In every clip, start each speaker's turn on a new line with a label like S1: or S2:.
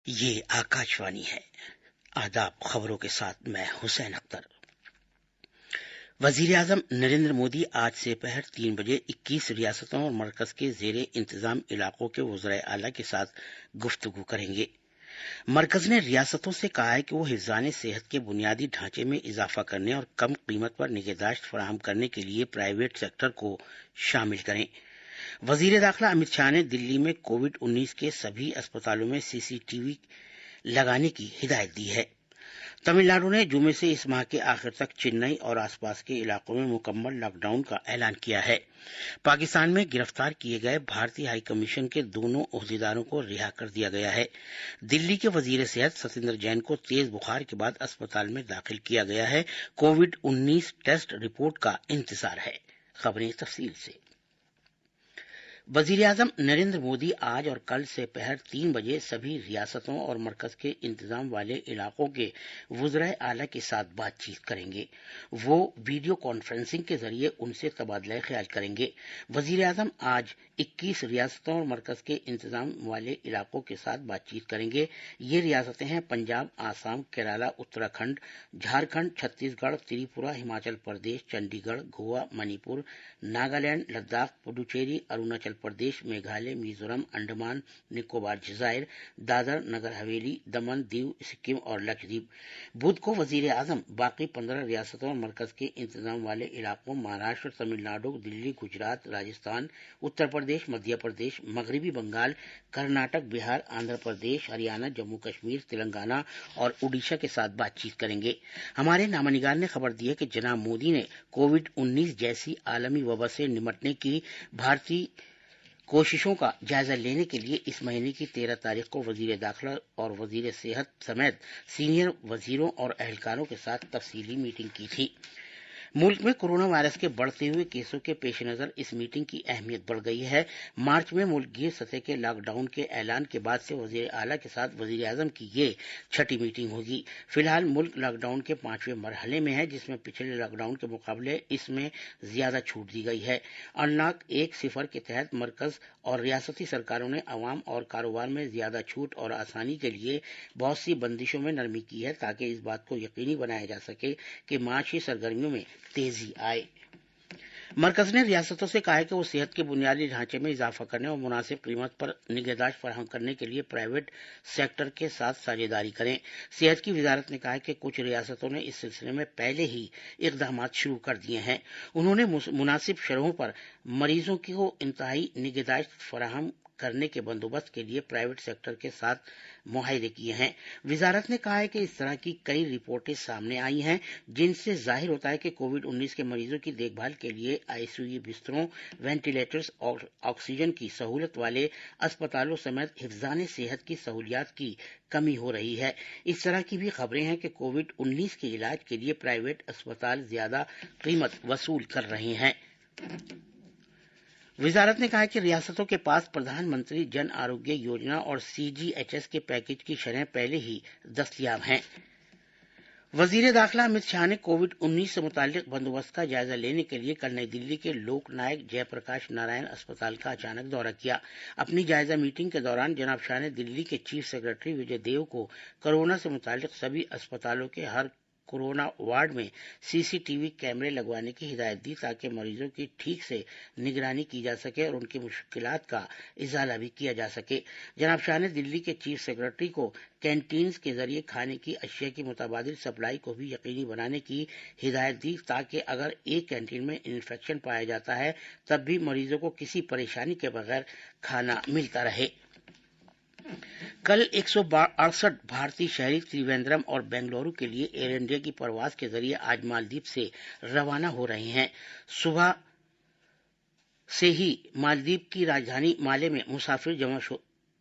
S1: یہ آکاشوانی ہے۔ آداب، خبروں کے ساتھ میں حسین اختر۔ وزیر اعظم نریندر مودی آج سے پہر 3 بجے 21 ریاستوں اور مرکز کے زیر انتظام علاقوں کے وزرائے اعلیٰ کے ساتھ گفتگو کریں گے۔ مرکز نے ریاستوں سے کہا ہے کہ وہ حفظان صحت کے بنیادی ڈھانچے میں اضافہ کرنے اور کم قیمت پر نگہداشت فراہم کرنے کے لیے پرائیویٹ سیکٹر کو شامل کریں۔ وزیر داخلہ امت شاہ نے دلی میں کووڈ-19 کے سبھی اسپتالوں میں CCTV لگانے کی ہدایت دی ہے۔ تمل ناڈو نے جمعے سے اس ماہ کے آخر تک چنئی اور آس پاس کے علاقوں میں مکمل لاک ڈاؤن کا اعلان کیا ہے۔ پاکستان میں گرفتار کیے گئے بھارتی ہائی کمیشن کے دونوں عہدیداروں کو رہا کر دیا گیا ہے۔ دلی کے وزیر صحت ستیندر جین کو تیز بخار کے بعد اسپتال میں داخل کیا گیا ہے۔ کووڈ-19 ٹیسٹ رپورٹ کا انتظار ہے۔ خبریں تفصیل سے۔ وزیر اعظم نریندر مودی آج اور کل سے پہر 3 بجے سبھی ریاستوں اور مرکز کے انتظام والے علاقوں کے وزرائے اعلیٰ کے ساتھ بات چیت کریں گے۔ وہ ویڈیو کانفرنسنگ کے ذریعے ان سے تبادلہ خیال کریں گے۔ وزیر اعظم آج 21 ریاستوں اور مرکز کے انتظام والے علاقوں کے ساتھ بات چیت کریں گے۔ یہ ریاستیں ہیں پنجاب، آسام، کیرالہ، اتراکھنڈ، جھارکھنڈ، چھتیس گڑھ، تریپورہ، ہماچل پردیش، چنڈی گڑھ، گوا، منی پور، ناگالینڈ، لداخ، پڈوچیری، اروناچل پردیش، میگھالیہ، میزورم، انڈمان نکوبار جزائر، دادر نگر حویلی، دمن دیو، سکم اور لکشدیپ۔ بدھ کو وزیر اعظم باقی 15 ریاستوں اور مرکز کے انتظام والے علاقوں مہاراشٹر، تمل ناڈو، دلی، گجرات، راجستھان، اتر پردیش، مدھیہ پردیش، مغربی بنگال، کرناٹک، بہار، آندھرا پردیش، ہریانہ، جموں کشمیر، تلنگانہ اور اڈیشہ کے ساتھ بات چیت کریں گے۔ ہمارے نامہ نگار نے خبر دی ہے کہ جناب مودی نے کووڈ-19 جیسی عالمی وبا سے نمٹنے کی بھارتی کوششوں کا جائزہ لینے کے لیے اس مہینے کی 13 تاریخ کو وزیر داخلہ اور وزیر صحت سمیت سینئر وزیروں اور اہلکاروں کے ساتھ تفصیلی میٹنگ کی تھی۔ ملک میں کورونا وائرس کے بڑھتے ہوئے کیسوں کے پیش نظر اس میٹنگ کی اہمیت بڑھ گئی ہے۔ مارچ میں ملک گیر سطح کے لاک ڈاؤن کے اعلان کے بعد سے وزیر اعلیٰ کے ساتھ وزیر اعظم کی یہ 6ٹھی میٹنگ ہوگی۔ فی الحال ملک لاک ڈاؤن کے 5ویں مرحلے میں ہے، جس میں پچھلے لاک ڈاؤن کے مقابلے اس میں زیادہ چھوٹ دی گئی ہے۔ انلاک 1.0 کے تحت مرکز اور ریاستی سرکاروں نے عوام اور کاروبار میں زیادہ چھوٹ اور آسانی کے لیے بہت سی بندشوں میں نرمی کی ہے، تاکہ اس بات کو یقینی بنایا جا سکے کہ معاشی سرگرمیوں میں تیزی آئے۔ مرکز نے ریاستوں سے کہا ہے کہ وہ صحت کے بنیادی ڈھانچے میں اضافہ کرنے اور مناسب قیمت پر نگہداشت فراہم کرنے کے لیے پرائیویٹ سیکٹر کے ساتھ ساجھیداری کریں۔ صحت کی وزارت نے کہا ہے کہ کچھ ریاستوں نے اس سلسلے میں پہلے ہی اقدامات شروع کر دیے ہیں۔ انہوں نے مناسب شرحوں پر مریضوں کو انتہائی نگہداشت فراہم کرنے کے بندوبست کے لیے پرائیویٹ سیکٹر کے ساتھ معاہدے کیے ہیں۔ وزارت نے کہا ہے کہ اس طرح کی کئی رپورٹیں سامنے آئی ہیں، جن سے ظاہر ہوتا ہے کہ کووڈ-19 کے مریضوں کی دیکھ بھال کے لیے ICU بستروں، وینٹیلیٹرز اور آکسیجن کی سہولت والے اسپتالوں سمیت حفظان صحت کی سہولیات کی کمی ہو رہی ہے۔ اس طرح کی بھی خبریں ہیں کہ کووڈ-19 کے علاج کے لیے پرائیویٹ اسپتال زیادہ قیمت وصول کر رہے ہیں۔ وزارت نے کہا کہ ریاستوں کے پاس پردھان منتری جن آروگیہ یوجنا اور CGHS کے پیکج کی شرح پہلے ہی دستیاب ہیں۔ وزیر داخلہ امت شاہ نے کووڈ-19 سے متعلق بندوبست کا جائزہ لینے کے لیے کل نئی دلی کے لوک نائک جے پرکاش نارائن اسپتال کا اچانک دورہ کیا۔ اپنی جائزہ میٹنگ کے دوران جناب شاہ نے دلی کے چیف سیکرٹری وجے دیو کو کورونا سے متعلق سبھی اسپتالوں کے ہر کورونا وارڈ میں CCTV کیمرے لگوانے کی ہدایت دی، تاکہ مریضوں کی ٹھیک سے نگرانی کی جا سکے اور ان کی مشکلات کا ازالہ بھی کیا جا سکے۔ جناب شاہ نے دلی کے چیف سیکرٹری کو کینٹینز کے ذریعے کھانے کی اشیاء کی متبادل سپلائی کو بھی یقینی بنانے کی ہدایت دی، تاکہ اگر ایک کینٹین میں انفیکشن پایا جاتا ہے تب بھی مریضوں کو کسی پریشانی کے بغیر کھانا ملتا رہے۔ کل 168 بھارتی شہری تریویندرم اور بنگلورو کے لیے ایئر انڈیا کی پرواز کے ذریعے آج مالدیپ سے روانہ ہو رہے ہیں۔ صبح سے ہی مالدیپ کی راجدھانی مالے میں مسافر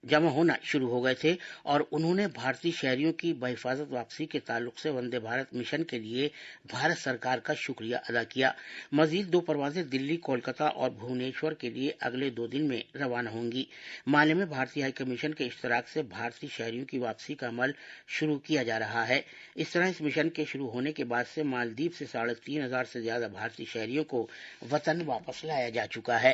S1: جمع ہونا شروع ہو گئے تھے اور انہوں نے بھارتی شہریوں کی بحفاظت واپسی کے تعلق سے وندے بھارت مشن کے لیے بھارت سرکار کا شکریہ ادا کیا۔ مزید 2 پروازیں دلی، کولکاتہ اور بھونیشور کے لیے اگلے 2 دن میں روانہ ہوں گی۔ مالے میں بھارتی ہائی کمیشن کے اشتراک سے بھارتی شہریوں کی واپسی کا عمل شروع کیا جا رہا ہے۔ اس طرح اس مشن کے شروع ہونے کے بعد سے مالدیپ سے 3500 سے زیادہ بھارتی شہریوں کو وطن واپس لایا جا چکا ہے۔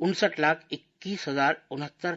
S1: 59,21,069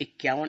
S1: 51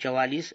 S1: 44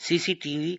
S1: CCTV